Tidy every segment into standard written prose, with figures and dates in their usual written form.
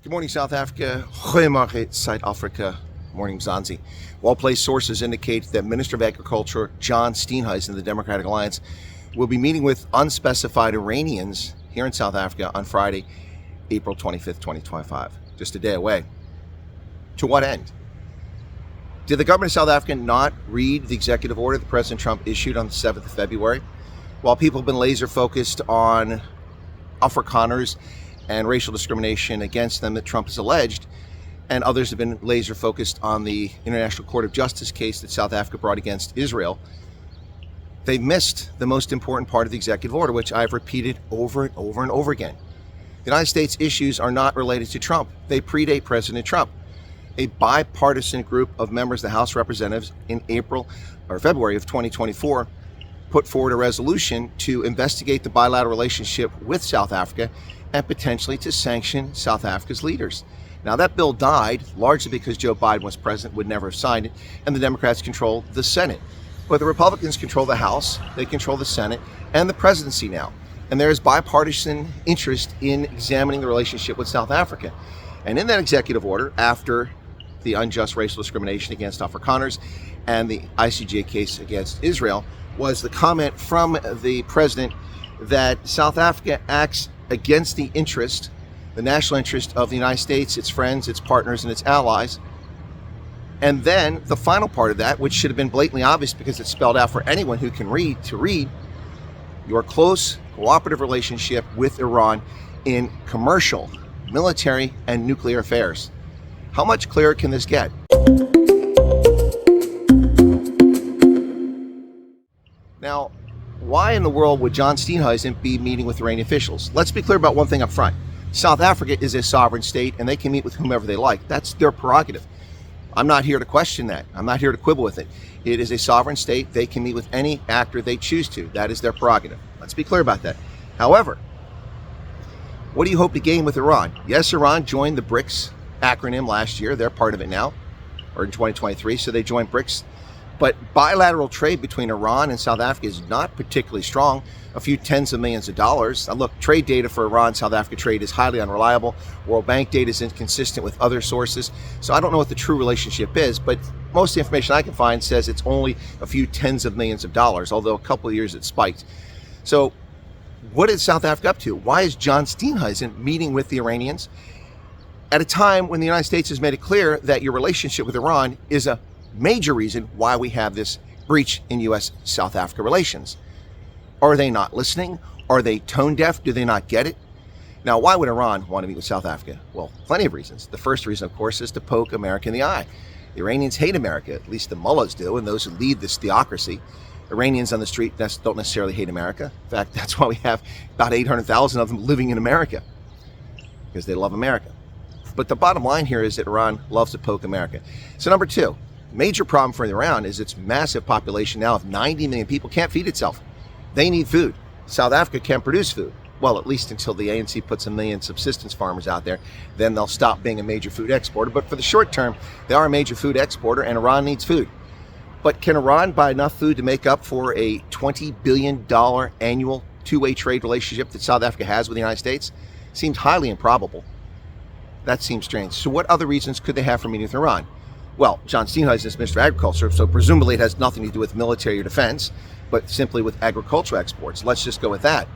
Good morning, South Africa. Goeiemorgen, South Africa. Morning, Mzansi. Well-placed sources indicate that Minister of Agriculture John Steenhuisen of the Democratic Alliance will be meeting with unspecified Iranians here in South Africa on Friday, April 25th, 2025. Just a day away. To what end? Did the government of South Africa not read the executive order that President Trump issued on the 7th of February? While people have been laser focused on Afrikaners and racial discrimination against them that Trump has alleged, and others have been laser focused on the International Court of Justice case that South Africa brought against Israel, they missed the most important part of the executive order, which I've repeated over and over and over again. The United States issues are not related to Trump. They predate President Trump. A bipartisan group of members of the House of Representatives in February of 2024 put forward a resolution to investigate the bilateral relationship with South Africa and potentially to sanction South Africa's leaders. Now, that bill died largely because Joe Biden was president, would never have signed it, and the Democrats control the Senate. But the Republicans control the House, they control the Senate, and the presidency now. And there is bipartisan interest in examining the relationship with South Africa. And in that executive order, after the unjust racial discrimination against Afrikaners and the ICJ case against Israel, was the comment from the president that South Africa acts against the interest, the national interest of the United States, its friends, its partners, and its allies. And then the final part of that, which should have been blatantly obvious because it's spelled out for anyone who can read, to read your close cooperative relationship with Iran in commercial, military, and nuclear affairs. How much clearer can this get? Now, why in the world would John Steenhuisen be meeting with Iranian officials? Let's be clear about one thing up front. South Africa is a sovereign state and they can meet with whomever they like. That's their prerogative. I'm not here to question that. I'm not here to quibble with it. It is a sovereign state. They can meet with any actor they choose to. That is their prerogative. Let's be clear about that. However, what do you hope to gain with Iran? Yes, Iran joined the BRICS acronym last year. They're part of it now, or in 2023, so they joined BRICS. But bilateral trade between Iran and South Africa is not particularly strong. A few tens of millions of dollars. Now look, trade data for Iran-South Africa trade is highly unreliable. World Bank data is inconsistent with other sources. So I don't know what the true relationship is, but most of the information I can find says it's only a few tens of millions of dollars, although a couple of years it spiked. So what is South Africa up to? Why is John Steenhuisen meeting with the Iranians at a time when the United States has made it clear that your relationship with Iran is a major reason why we have this breach in U.S.-South Africa relations? Are they not listening? Are they tone deaf? Do they not get it? Now, why would Iran want to meet with South Africa? Well, plenty of reasons. The first reason, of course, is to poke America in the eye. The Iranians hate America, at least the mullahs do, and those who lead this theocracy. Iranians on the street don't necessarily hate America. In fact, that's why we have about 800,000 of them living in America, because they love America. But the bottom line here is that Iran loves to poke America. So number two, major problem for Iran is its massive population now of 90 million people can't feed itself. They need food. South Africa can't produce food. Well, at least until the ANC puts a million subsistence farmers out there, then they'll stop being a major food exporter. But for the short term, they are a major food exporter and Iran needs food. But can Iran buy enough food to make up for a $20 billion annual two-way trade relationship that South Africa has with the United States? Seems highly improbable. That seems strange. So what other reasons could they have for meeting with Iran? Well, John Steenhuisen is Minister of Agriculture, so presumably it has nothing to do with military or defense, but simply with agricultural exports. Let's just go with that.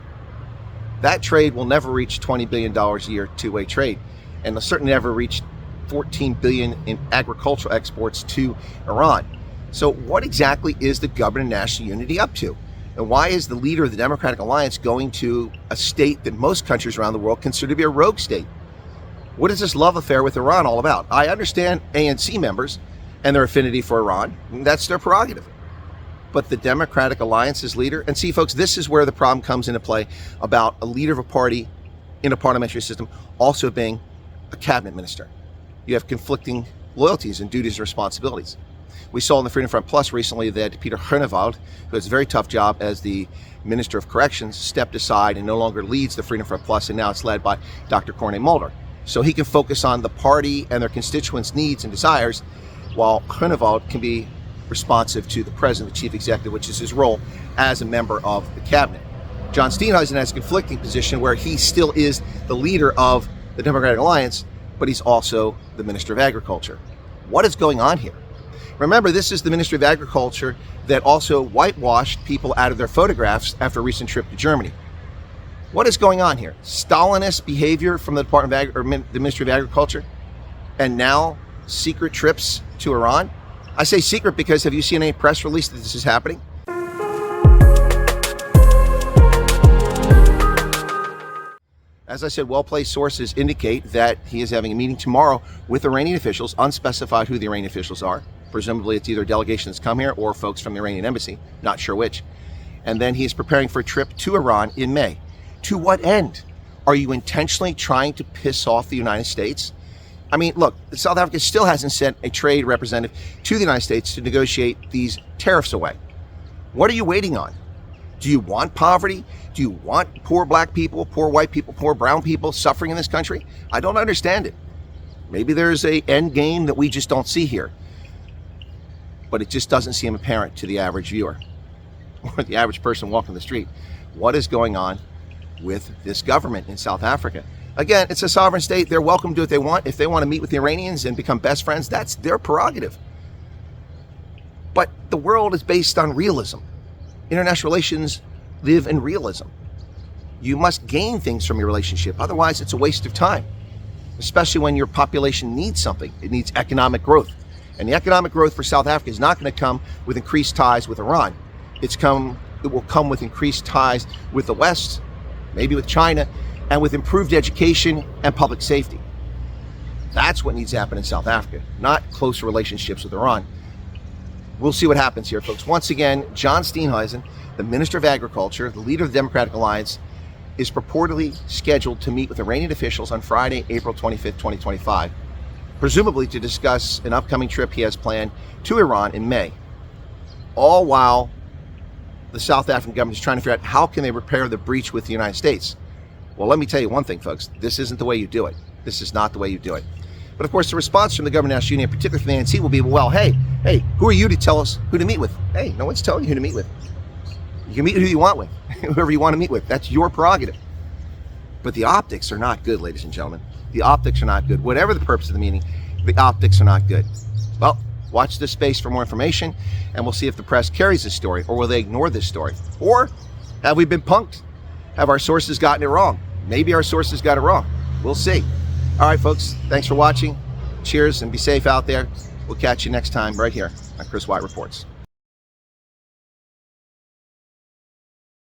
That trade will never reach $20 billion a year two-way trade, and will certainly never reach $14 billion in agricultural exports to Iran. So what exactly is the government of national unity up to? And why is the leader of the Democratic Alliance going to a state that most countries around the world consider to be a rogue state? What is this love affair with Iran all about? I understand ANC members and their affinity for Iran. That's their prerogative. But the Democratic Alliance's leader, and see folks, this is where the problem comes into play about a leader of a party in a parliamentary system also being a cabinet minister. You have conflicting loyalties and duties and responsibilities. We saw in the Freedom Front Plus recently that Peter Groenewald, who has a very tough job as the Minister of Corrections, stepped aside and no longer leads the Freedom Front Plus, and now it's led by Dr. Corné Mulder. So he can focus on the party and their constituents' needs and desires, while Groenewald can be responsive to the president, the chief executive, which is his role as a member of the cabinet. John Steenhuisen has a conflicting position where he still is the leader of the Democratic Alliance, but he's also the Minister of Agriculture. What is going on here? Remember, this is the Ministry of Agriculture that also whitewashed people out of their photographs after a recent trip to Germany. What is going on here? Stalinist behavior from the Department of the Ministry of Agriculture, and now secret trips to Iran? I say secret because have you seen any press release that this is happening? As I said, well-placed sources indicate that he is having a meeting tomorrow with Iranian officials, unspecified who the Iranian officials are. Presumably it's either a delegation that's come here or folks from the Iranian embassy, not sure which. And then he is preparing for a trip to Iran in May. To what end? Are you intentionally trying to piss off the United States? I mean, look, South Africa still hasn't sent a trade representative to the United States to negotiate these tariffs away. What are you waiting on? Do you want poverty? Do you want poor black people, poor white people, poor brown people suffering in this country? I don't understand it. Maybe there's an end game that we just don't see here. But it just doesn't seem apparent to the average viewer or the average person walking the street. What is going on with this government in South Africa? Again, it's a sovereign state. They're welcome to do what they want. If they want to meet with the Iranians and become best friends, that's their prerogative. But the world is based on realism. International relations live in realism. You must gain things from your relationship. Otherwise, it's a waste of time, especially when your population needs something. It needs economic growth. And the economic growth for South Africa is not going to come with increased ties with Iran. It will come with increased ties with the West, maybe with China, and with improved education and public safety. That's what needs to happen in South Africa, not closer relationships with Iran. We'll see what happens here, folks. Once again, John Steenhuisen, the Minister of Agriculture, the leader of the Democratic Alliance, is purportedly scheduled to meet with Iranian officials on Friday, April 25th, 2025, presumably to discuss an upcoming trip he has planned to Iran in May. All while the South African government is trying to figure out how can they repair the breach with the United States. Well, let me tell you one thing, folks. This isn't the way you do it. This is not the way you do it. But of course, the response from the government of the National Union, particularly from the ANC, will be, well, hey, who are you to tell us who to meet with? Hey, no one's telling you who to meet with. You can meet who you want with, whoever you want to meet with. That's your prerogative. But the optics are not good, ladies and gentlemen. The optics are not good. Whatever the purpose of the meeting, the optics are not good. Well, watch this space for more information, and we'll see if the press carries this story, or will they ignore this story? Or have we been punked? Have our sources gotten it wrong? Maybe our sources got it wrong. We'll see. All right, folks, thanks for watching. Cheers and be safe out there. We'll catch you next time right here on Chris Wyatt Reports.